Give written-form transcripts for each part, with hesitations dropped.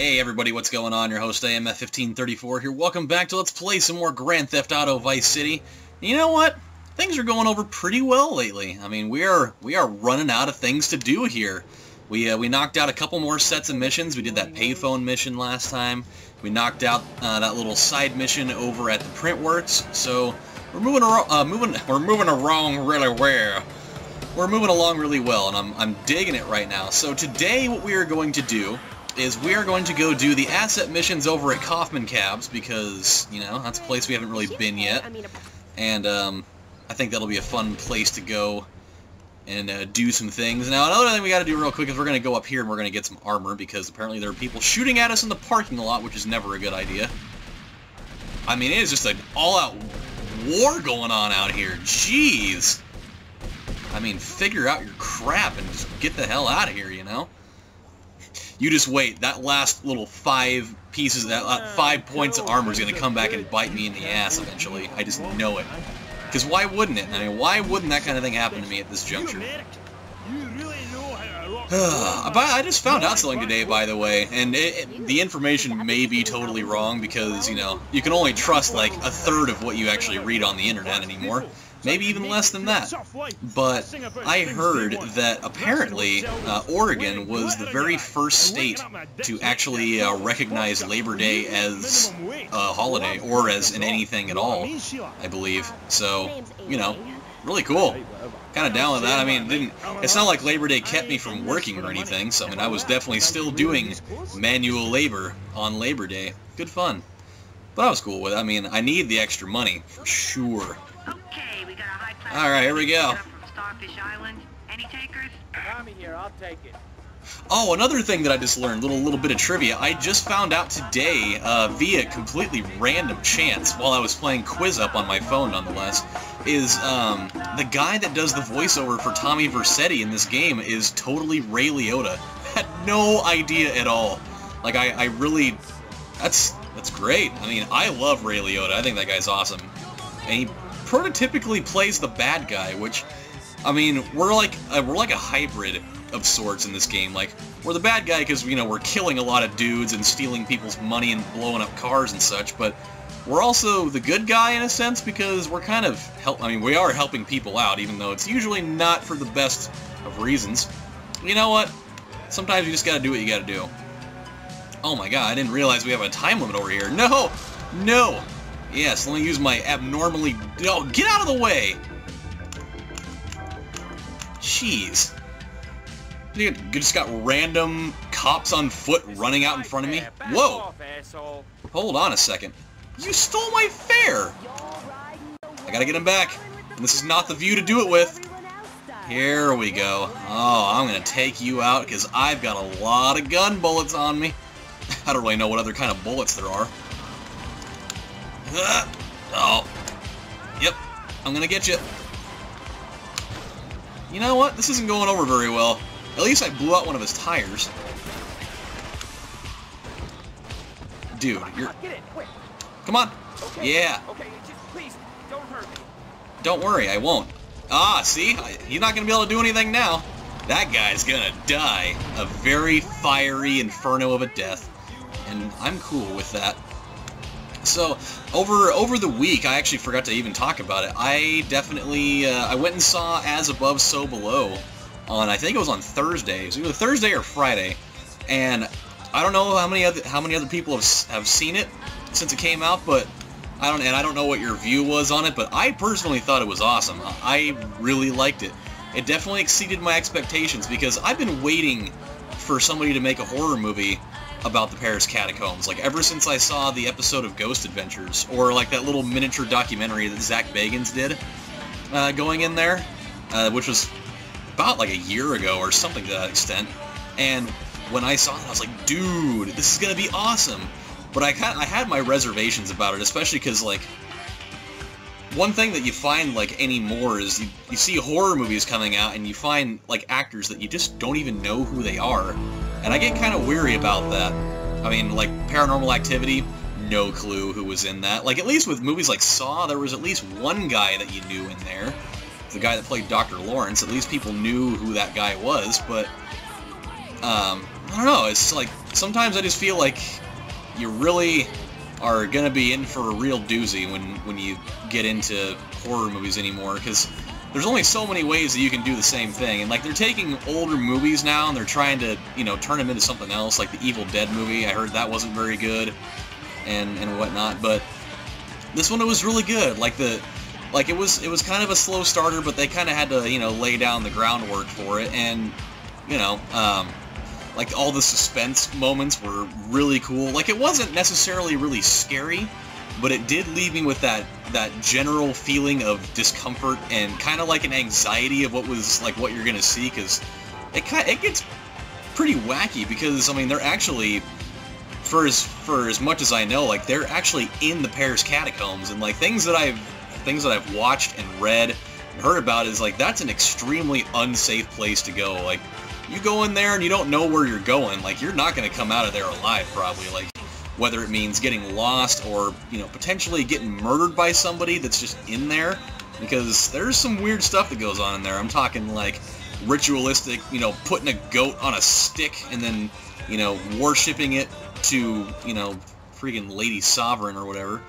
Hey everybody, what's going on? Your host AMF1534 here. Welcome back to Let's Play some more Grand Theft Auto Vice City. You know what? Things are going over pretty well lately. I mean, we are running out of things to do here. We knocked out a couple more sets of missions. We did that payphone mission last time. We knocked out that little side mission over at the Printworks. So we're moving along really well. We're moving along really well, and I'm digging it right now. So today, what we are going to do is we are going to go do the asset missions over at Kaufman Cabs, because, you know, that's a place we haven't really been yet. And I think that'll be a fun place to go and do some things. Now, another thing we got to do real quick is we're going to go up here and we're going to get some armor, because apparently there are people shooting at us in the parking lot, which is never a good idea. I mean, it is just an all-out war going on out here. Jeez. I mean, figure out your crap and just get the hell out of here, you know? You just wait. That last little 5 pieces, that 5 points of armor is going to come back and bite me in the ass eventually. I just know it. Because why wouldn't it? I mean, why wouldn't that kind of thing happen to me at this juncture? I just found out something today, by the way, and the information may be totally wrong because, you know, you can only trust like a third of what you actually read on the internet anymore. Maybe even less than that. But I heard that apparently Oregon was the very first state to actually recognize Labor Day as a holiday, or as in anything at all, I believe. So, you know, really cool. Kind of down with that. I mean, it's not like Labor Day kept me from working or anything, so I mean, I was definitely still doing manual labor on Labor Day. Good fun. But I was cool with it. I mean, I need the extra money, for sure. Okay, we got a high-class. All right, here we go. From Starfish Island. Any takers? Tommy here, I'll take it. Oh, another thing that I just learned, little bit of trivia. I just found out today, via completely random chance, while I was playing Quiz Up on my phone, nonetheless, is the guy that does the voiceover for Tommy Vercetti in this game is totally Ray Liotta. Had no idea at all. Like, I really, that's great. I mean, I love Ray Liotta. I think that guy's awesome. And he prototypically plays the bad guy, which, I mean, we're like a hybrid of sorts in this game. Like, we're the bad guy because, you know, we're killing a lot of dudes and stealing people's money and blowing up cars and such, but we're also the good guy in a sense because we're kind of we are helping people out, even though it's usually not for the best of reasons. You know what? Sometimes you just gotta do what you gotta do. Oh my god, I didn't realize we have a time limit over here. No! No! Yes, let me use my abnormally... Oh, get out of the way! Jeez. You just got random cops on foot running out in front of me? Whoa! Hold on a second. You stole my fare! I gotta get him back. And this is not the view to do it with. Here we go. Oh, I'm gonna take you out because I've got a lot of gun bullets on me. I don't really know what other kind of bullets there are. Oh. Yep. I'm gonna get you. You know what? This isn't going over very well. At least I blew out one of his tires. Dude, you're... Come on. Yeah. Don't worry, I won't. Ah, see? He's not gonna be able to do anything now. That guy's gonna die a very fiery inferno of a death. And I'm cool with that. So, over the week, I actually forgot to even talk about it. I definitely, I went and saw As Above, So Below on, I think it was on Thursday. It was either Thursday or Friday. And I don't know how many other people have seen it since it came out, but I don't know what your view was on it, but I personally thought it was awesome. I really liked it. It definitely exceeded my expectations because I've been waiting for somebody to make a horror movie about the Paris catacombs, like ever since I saw the episode of Ghost Adventures, or like that little miniature documentary that Zach Bagans did, going in there, which was about like a year ago or something to that extent. And when I saw it, I was like, dude, this is gonna be awesome. But I had my reservations about it, especially because, like, one thing that you find, like, anymore is you see horror movies coming out and you find, like, actors that you just don't even know who they are. And I get kind of weary about that. I mean, like, Paranormal Activity, no clue who was in that. Like, at least with movies like Saw, there was at least one guy that you knew in there. The guy that played Dr. Lawrence, at least people knew who that guy was, but, I don't know, it's like, sometimes I just feel like you really are gonna be in for a real doozy when you get into horror movies anymore, because there's only so many ways that you can do the same thing, and like they're taking older movies now and they're trying to, you know, turn them into something else, like the Evil Dead movie. I heard that wasn't very good, and whatnot, but this one was really good. Like it was kind of a slow starter, but they kind of had to, you know, lay down the groundwork for it, and you know, like all the suspense moments were really cool. Like it wasn't necessarily really scary, but it did leave me with that general feeling of discomfort and kind of like an anxiety of what you're gonna see, because it gets pretty wacky, because I mean they're actually, for as much as I know, like they're actually in the Paris catacombs, and like things that I've watched and read and heard about is like that's an extremely unsafe place to go. Like you go in there and you don't know where you're going, like you're not gonna come out of there alive probably, like whether it means getting lost or, you know, potentially getting murdered by somebody that's just in there, because there's some weird stuff that goes on in there. I'm talking like ritualistic, you know, putting a goat on a stick and then, you know, worshipping it to, you know, freaking Lady Sovereign or whatever.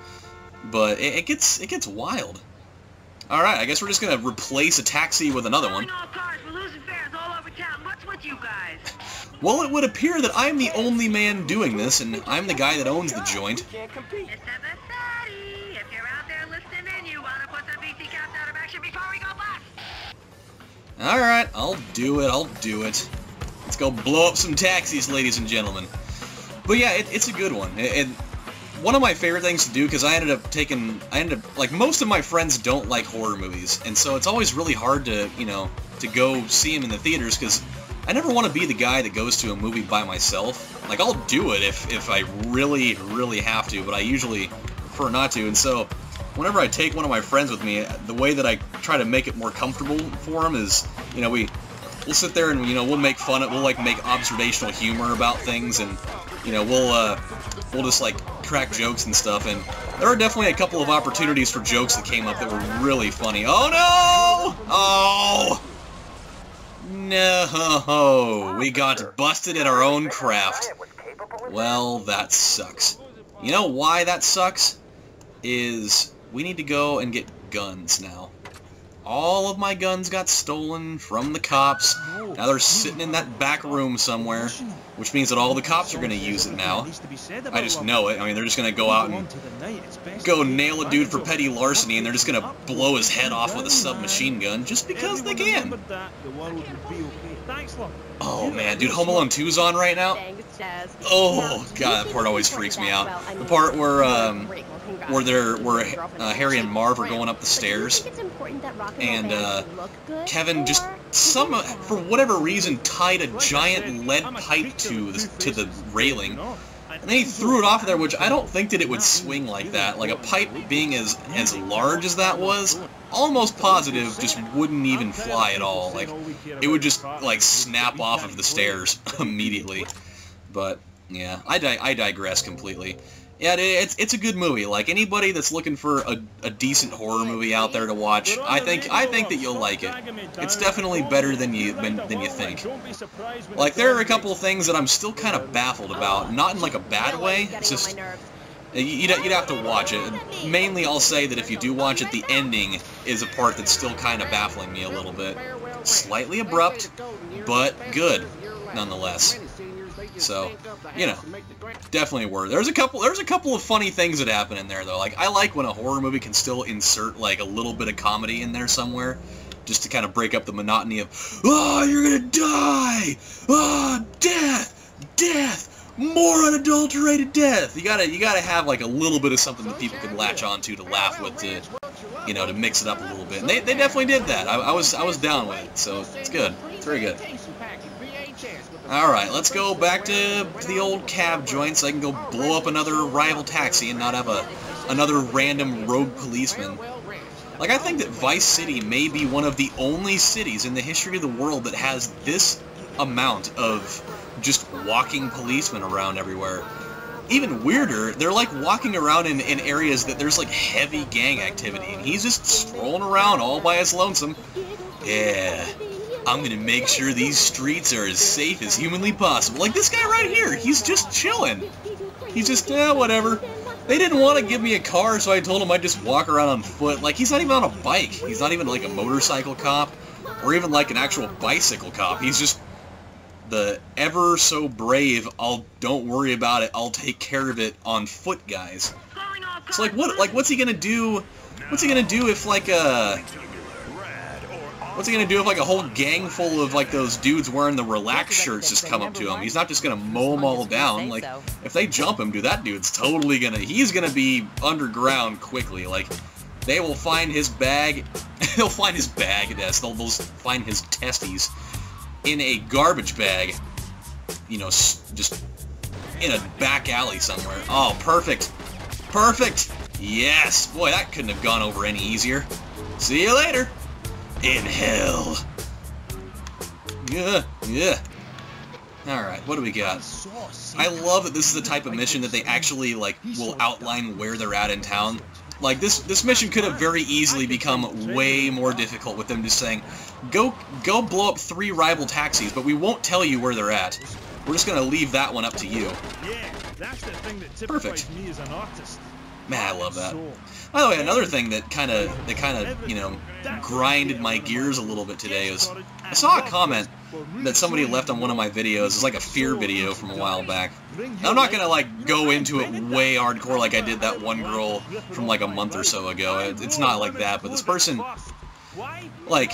But it gets wild. Alright, I guess we're just gonna replace a taxi with another one. All cars, we're losing fares all over town. What's with you guys? Well, it would appear that I'm the only man doing this, and I'm the guy that owns the joint. Mr. Vassetti, if you're out there listening, you want to put the VC caps out of action before we go bust. Alright, I'll do it. Let's go blow up some taxis, ladies and gentlemen. But yeah, it's a good one. One of my favorite things to do, because I ended up, like, most of my friends don't like horror movies, and so it's always really hard to, you know, to go see them in the theaters, because I never want to be the guy that goes to a movie by myself. Like, I'll do it if I really, really have to, but I usually prefer not to, and so whenever I take one of my friends with me, the way that I try to make it more comfortable for them is, you know, we'll sit there and, you know, we'll make fun of, we'll, like, make observational humor about things, and, you know, we'll just, like, crack jokes and stuff, and there are definitely a couple of opportunities for jokes that came up that were really funny. Oh, no! Oh! No! We got busted at our own craft. Well, that sucks. You know why that sucks? Is we need to go and get guns now. All of my guns got stolen from the cops. Now they're sitting in that back room somewhere, which means that all the cops are going to use it now. I just know it. I mean, they're just going to go out and go nail a dude for petty larceny, and they're just going to blow his head off with a submachine gun just because they can. Oh man, dude, Home Alone 2's on right now. Oh god, that part always freaks me out. The part where Harry and Marv are going up the stairs, and Kevin just for whatever reason tied a giant lead pipe to the railing, and then he threw it off there, which I don't think that it would swing like that. Like a pipe being as large as that was, almost positive just wouldn't even fly at all. Like it would just like snap off of the stairs immediately. But yeah, I digress completely. Yeah, it's a good movie. Like anybody that's looking for a decent horror movie out there to watch, I think that you'll like it. It's definitely better than you think. Like there are a couple of things that I'm still kind of baffled about, not in like a bad way. It's just you'd have to watch it. Mainly, I'll say that if you do watch it, the ending is a part that's still kind of baffling me a little bit. Slightly abrupt, but good nonetheless. So, you know, definitely worth it. There's a couple of funny things that happen in there though. Like I like when a horror movie can still insert like a little bit of comedy in there somewhere, just to kind of break up the monotony of, oh, you're gonna die, oh, death, more unadulterated death. You gotta have like a little bit of something that people can latch onto to laugh with, to, you know, to mix it up a little bit. And they definitely did that. I was down with it, so it's good. It's very good. Alright, let's go back to the old cab joint so I can go blow up another rival taxi and not have another random rogue policeman. Like, I think that Vice City may be one of the only cities in the history of the world that has this amount of just walking policemen around everywhere. Even weirder, they're like walking around in areas that there's like heavy gang activity, and he's just strolling around all by his lonesome. Yeah. I'm gonna make sure these streets are as safe as humanly possible. Like this guy right here, he's just chilling. He's just, whatever. They didn't want to give me a car, so I told him I'd just walk around on foot. Like, he's not even on a bike. He's not even like a motorcycle cop, or even like an actual bicycle cop. He's just the ever so brave, don't worry about it, I'll take care of it on foot guys. So like what's he gonna do? What's he gonna do if like what's he gonna do if like a whole gang full of like those dudes wearing the relaxed shirts just come up to him? He's not just gonna mow them all down. Like if they jump him, dude, that dude's totally he's gonna be underground quickly. Like they will find his bag. They'll find his bag. Yes, they'll find his testes in a garbage bag, you know, just in a back alley somewhere. Oh, perfect. Perfect! Yes! Boy, that couldn't have gone over any easier. See you later! In hell. Yeah. Alright, what do we got? I love that this is the type of mission that they actually, like, will outline where they're at in town. Like, this mission could have very easily become way more difficult with them just saying, go blow up 3 rival taxis, but we won't tell you where they're at. We're just gonna leave that one up to you. Yeah, that's the thing that typifies me as an artist. Man, I love that. By the way, another thing that kind of, you know, grinded my gears a little bit today is I saw a comment that somebody left on one of my videos. It's like a fear video from a while back. And I'm not gonna like go into it way hardcore like I did that one girl from like a month or so ago. It's not like that, but this person, like,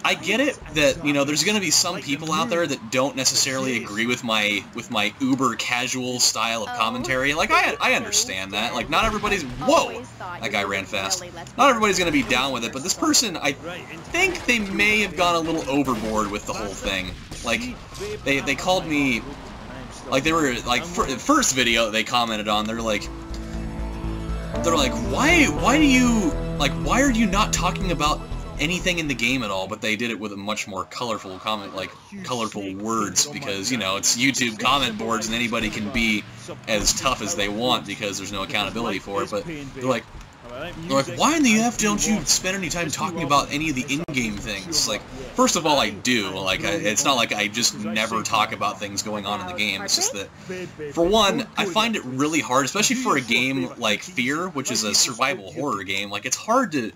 I get it that, you know, there's gonna be some people out there that don't necessarily agree with my uber casual style of commentary. Like, I understand that. Like, not everybody's, whoa, that guy ran fast. Not everybody's gonna be down with it, but this person, I think they may have gone a little overboard with the whole thing. Like, they called me, like, they were, like, first video they commented on, they're like, why do you, like, why are you not talking about anything in the game at all? But they did it with a much more colorful comment, like, colorful words, because, you know, it's YouTube comment boards and anybody can be as tough as they want because there's no accountability for it. But they're like, why in the F don't you spend any time talking about any of the in-game things? Like, first of all, I do. Like, it's not like I just never talk about things going on in the game. It's just that, for one, I find it really hard, especially for a game like Fear, which is a survival horror game. Like, it's hard to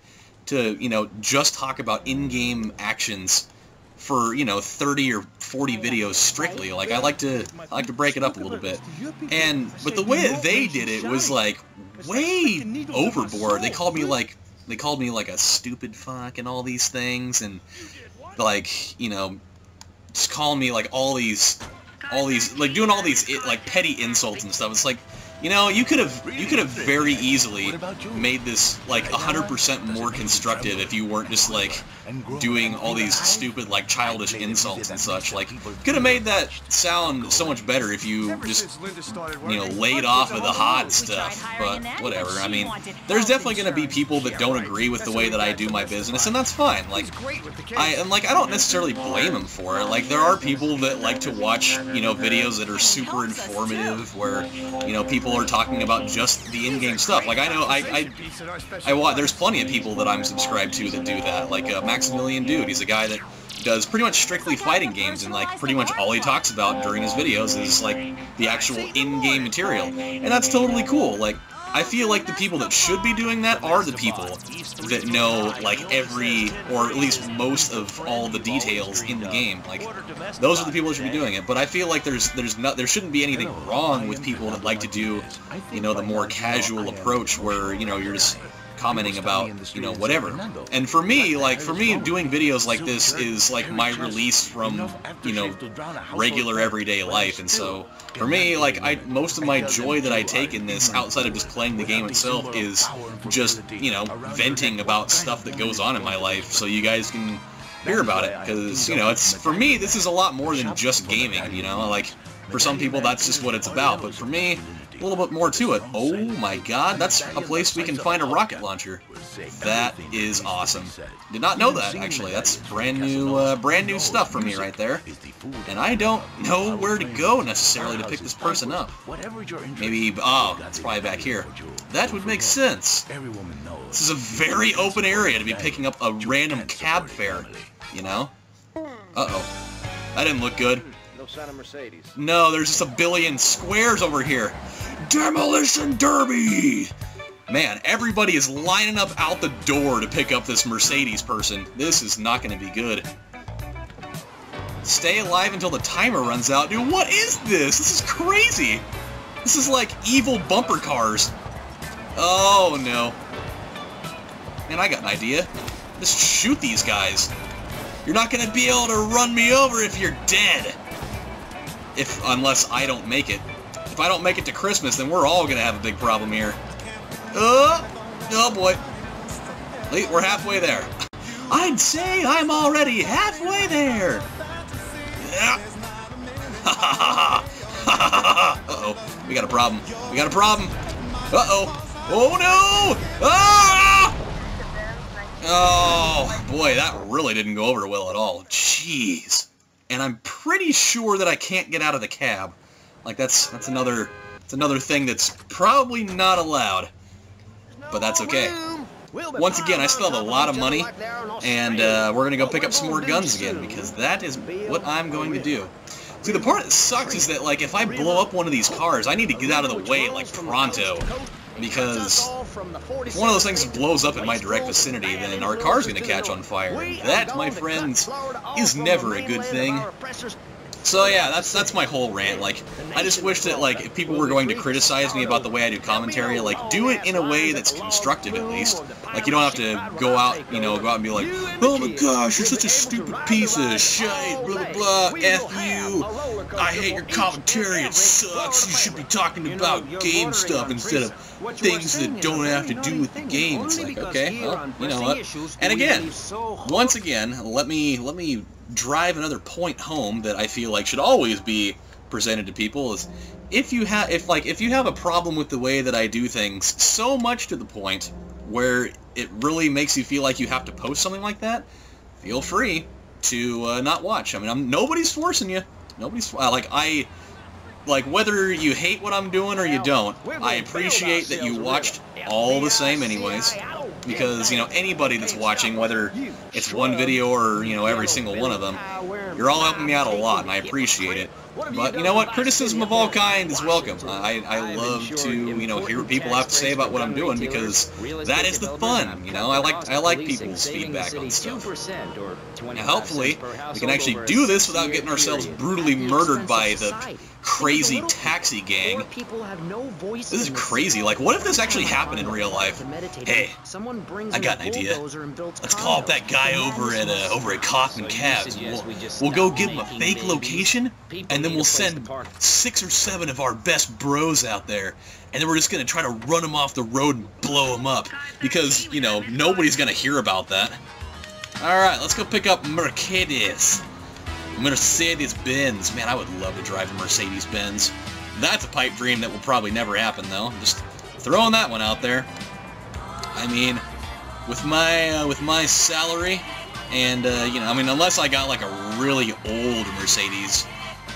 you know, just talk about in-game actions for, you know, 30 or 40 videos strictly. Like, I like to break it up a little bit. But the way that they did it was like way overboard. They called me like a stupid fuck and all these things, and like, you know, just calling me like all these like doing all these like petty insults and stuff. It's like, you know, you could have very easily made this like 100% more constructive if you weren't just like doing all these stupid like childish insults and such. Like, could have made that sound so much better if you just, you know, laid off of the hot stuff. But whatever. I mean, there's definitely going to be people that don't agree with the way that I do my business, and that's fine. Like, I don't necessarily blame them for it. Like, there are people that like to watch, you know, videos that are super informative, where, you know, people are talking about just the in-game stuff. Like, I know there's plenty of people that I'm subscribed to that do that. Like Maximilian Dude, he's a guy that does pretty much strictly fighting games, and like pretty much all he talks about during his videos is like the actual in-game material, and that's totally cool. Like, I feel like the people that should be doing that are the people that know, like, every, or at least most of all the details in the game. Like, those are the people that should be doing it. But I feel like there shouldn't be anything wrong with people that like to do, you know, the more casual approach where, you know, you're just commenting about, you know, whatever. And for me, doing videos like this is like my release from, you know, regular everyday life. And so for me, like, most of my joy that I take in this, outside of just playing the game itself, is just, you know, venting about stuff that goes on in my life so you guys can hear about it. Because, you know, it's, for me, this is a lot more than just gaming, you know. Like, for some people that's just what it's about, but for me, a little bit more to it. Oh my god, that's a place we can find a rocket launcher. That is awesome. Did not know that, actually. That's brand new stuff for me right there. And I don't know where to go necessarily to pick this person up. Maybe, oh, it's probably back here. That would make sense. This is a very open area to be picking up a random cab fare, you know? Uh-oh. That didn't look good. No sign of Mercedes. No, there's just a billion squares over here. Demolition Derby! Man, everybody is lining up out the door to pick up this Mercedes person. This is not going to be good. Stay alive until the timer runs out. Dude, what is this? This is crazy. This is like evil bumper cars. Oh, no. Man, I got an idea. Just shoot these guys. You're not going to be able to run me over if you're dead. Unless I don't make it. If I don't make it to Christmas, then we're all going to have a big problem here. Oh boy. We're halfway there. I'd say I'm already halfway there. Yeah. Uh-oh. We got a problem. We got a problem. Uh-oh. Oh no! Ah! Oh, boy, that really didn't go over well at all. Jeez. And I'm pretty sure that I can't get out of the cab. Like, that's another thing that's probably not allowed. But that's okay. Once again, I still have a lot of money, and we're going to go pick up some more guns again, because that is what I'm going to do. See, the part that sucks is that, like, if I blow up one of these cars, I need to get out of the way, like, pronto. Because if one of those things blows up in my direct vicinity, then our car's going to catch on fire. That, my friends, is never a good thing. So yeah, that's my whole rant. Like, I just wish that, like, if people were going to criticize me about the way I do commentary, like, do it in a way that's constructive at least. Like, you don't have to go out, you know, go out and be like, oh my gosh, you're such a stupid piece of shit, blah blah blah, F you, I hate your commentary, it sucks, you should be talking about game stuff instead of things that don't have to do with the game. It's like, okay, well, you know what? And again, once again, let me drive another point home that I feel like should always be presented to people is if you have a problem with the way that I do things so much to the point where it really makes you feel like you have to post something like that, feel free to not watch. I mean, nobody's forcing you. Nobody's like whether you hate what I'm doing or you don't, I appreciate that you watched all the same anyways. Because, you know, anybody that's watching, whether it's one video or, you know, every single one of them, you're all helping me out a lot, and I appreciate it. But, you know what, criticism of all kinds is welcome. I love to, you know, hear what people have to say about what I'm doing, because that is the fun, you know? I like people's feedback on stuff. Now, hopefully, we can actually do this without getting ourselves brutally murdered by the crazy taxi gang. This is crazy. Like, what if this actually happened in real life? Hey, I got an idea. Let's call up that guy over at Kaufman Cabs. We'll go give him a fake location, and then we'll send 6 or 7 of our best bros out there, and then we're just going to try to run him off the road and blow him up, because, you know, nobody's going to hear about that. Alright, let's go pick up Mercedes. Mercedes-Benz. Man, I would love to drive a Mercedes-Benz. That's a pipe dream that will probably never happen, though. Just throwing that one out there. I mean, with my salary, and, you know, I mean, unless I got, like, a really old Mercedes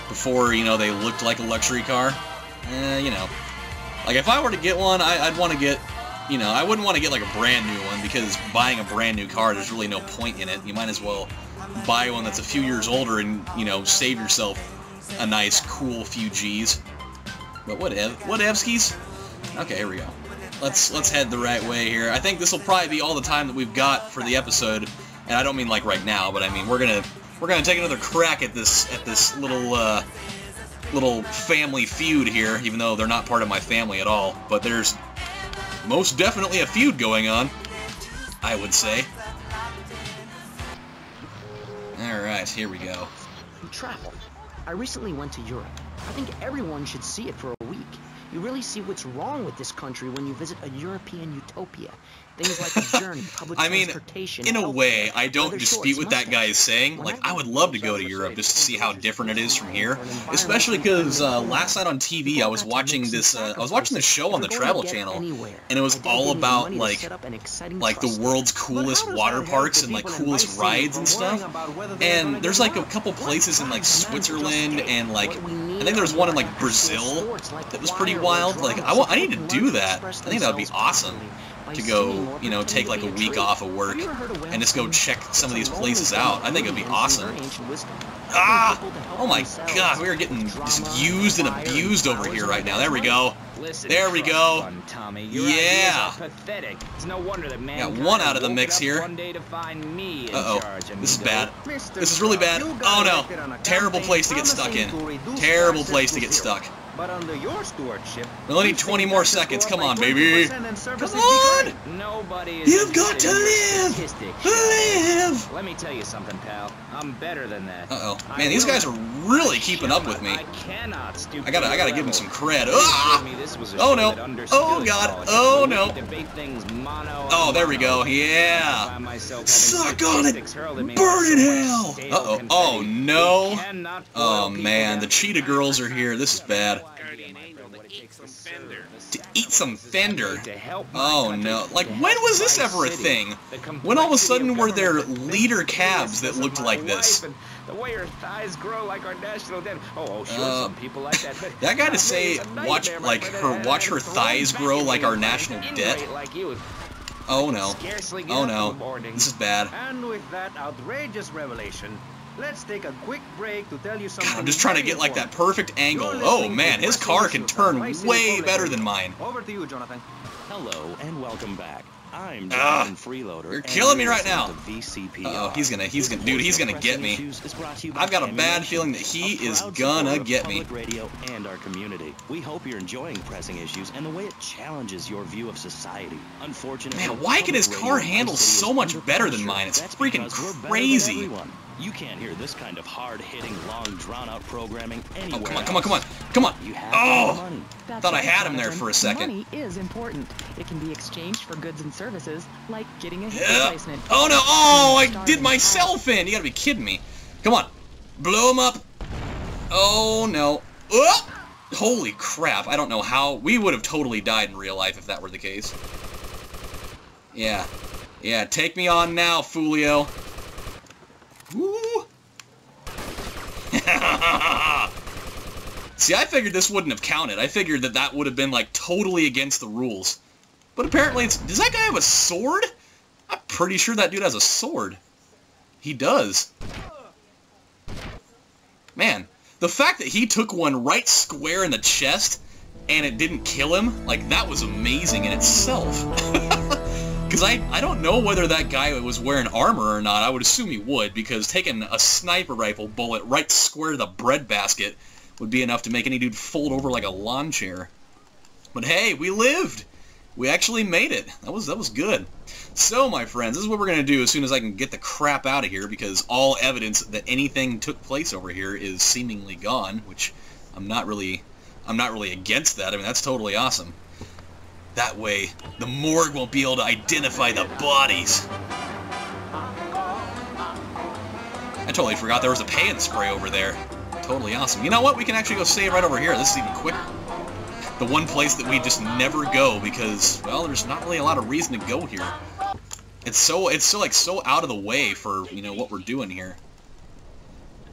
before, you know, they looked like a luxury car, you know. Like, if I were to get one, I'd want to get, you know, I wouldn't want to get, like, a brand new one, because buying a brand new car, there's really no point in it. You might as well buy one that's a few years older and, you know, save yourself a nice, cool few G's. But whatevskis? Okay, here we go. Let's head the right way here. I think this will probably be all the time that we've got for the episode, and I don't mean like right now, but I mean we're gonna take another crack at this little family feud here, even though they're not part of my family at all. But there's most definitely a feud going on, I would say. Alright, here we go. Travel. I recently went to Europe. I think everyone should see it for a week. You really see what's wrong with this country when you visit a European utopia. Things like a journey, public transportation. In a way, I don't dispute what that guy is saying. Like, I would love to go to Europe just to see how different it is from here. Especially because last night on TV, I was watching this. I was watching this show on the Travel Channel, and it was all about like the world's coolest water parks and like coolest rides and stuff. And there's like a couple places in like Switzerland and like I think there's one in like Brazil that was pretty wild. Like I need to do that. I think that would be awesome. to go, you know, take like a week off of work and just go check some of these places out. I think it would be awesome. Ah! Oh my god, we are getting just used and abused over here right now. There we go. There we go. Yeah. Got one out of the mix here. Uh-oh. This is bad. This is really bad. Oh no. Terrible place to get stuck in. Terrible place to get stuck. But under your stewardship, we only need 20 more seconds. Come on, baby. Come on! You've got to live! Live! Let me tell you something, pal. I'm better than that. Uh-oh. Man, these guys are really keeping up with me. I gotta give them some cred. Ah! Oh no. Oh god. Oh no. Oh, there we go. Yeah. Suck on it. Burn in hell. Uh-oh. Oh no. Oh man, the cheetah girls are here. This is bad. To eat some Fender. Oh no. Like, when was this ever a thing? When all of a sudden were there leader cabs that looked like this? The way her thighs grow like our national debt. Oh, sure, some people like that. That guy to say, watch her thighs grow like our national debt. Oh no. Oh no. This is bad. And with that outrageous revelation, let's take a quick break to tell you something. God, I'm just trying to get like that perfect angle. Oh man, his car can turn way better than mine. Over to you, Jonathan. Hello and welcome back. I'm Jonathan Freeloader. You're killing me right now. Uh-oh, he's gonna get me. I've got a bad feeling that he is gonna get me. Radio and our community. We hope you're enjoying Pressing Issues and the way it challenges your view of society. Unfortunately, man, why can his car handle so much better than mine? It's freaking crazy. You can't hear this kind of hard-hitting, long, drawn-out programming anywhere. Oh, come on. Oh! Thought I had him there for a second. Money is important. It can be exchanged for goods and services, like getting a hip replacement. Oh no! Oh, I did myself in! You gotta be kidding me. Come on. Blow him up. Oh no. Oh! Holy crap. I don't know how. We would have totally died in real life if that were the case. Yeah. Yeah, take me on now, Foolio. Woo! See, I figured this wouldn't have counted. I figured that would have been, like, totally against the rules. But apparently it's... Does that guy have a sword? I'm pretty sure that dude has a sword. He does. Man, the fact that he took one right square in the chest and it didn't kill him, like, that was amazing in itself. Because I don't know whether that guy was wearing armor or not. I would assume he would, because taking a sniper rifle bullet right square to the breadbasket would be enough to make any dude fold over like a lawn chair. But hey, we lived! We actually made it. That was good. So, my friends, this is what we're going to do as soon as I can get the crap out of here, because all evidence that anything took place over here is seemingly gone, which I'm not really against that. I mean, that's totally awesome. That way, the morgue won't be able to identify the bodies. I totally forgot there was a pay-and spray over there. Totally awesome. You know what? We can actually go save right over here. This is even quicker. The one place that we just never go because, well, there's not really a lot of reason to go here. It's so out of the way for, you know, what we're doing here.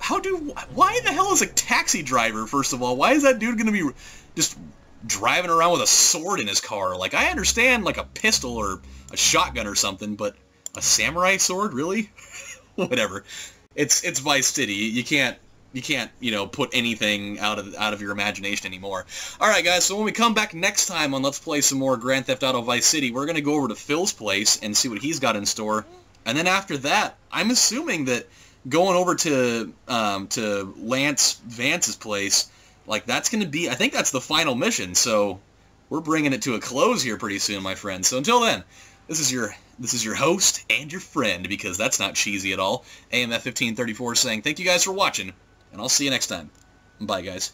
Why the hell is a taxi driver, first of all? Why is that dude gonna be just driving around with a sword in his car? Like, I understand, like, a pistol or a shotgun or something, but a samurai sword? Really? Whatever. It's Vice City. You can't, you know, put anything out of your imagination anymore. Alright, guys, so when we come back next time on Let's Play some more Grand Theft Auto Vice City, we're going to go over to Phil's place and see what he's got in store. And then after that, I'm assuming that going over to Lance Vance's place, like, that's going to be, I think that's the final mission, so we're bringing it to a close here pretty soon, my friends. So until then, this is your host and your friend, because that's not cheesy at all, AMF1534 saying thank you guys for watching, and I'll see you next time. Bye, guys.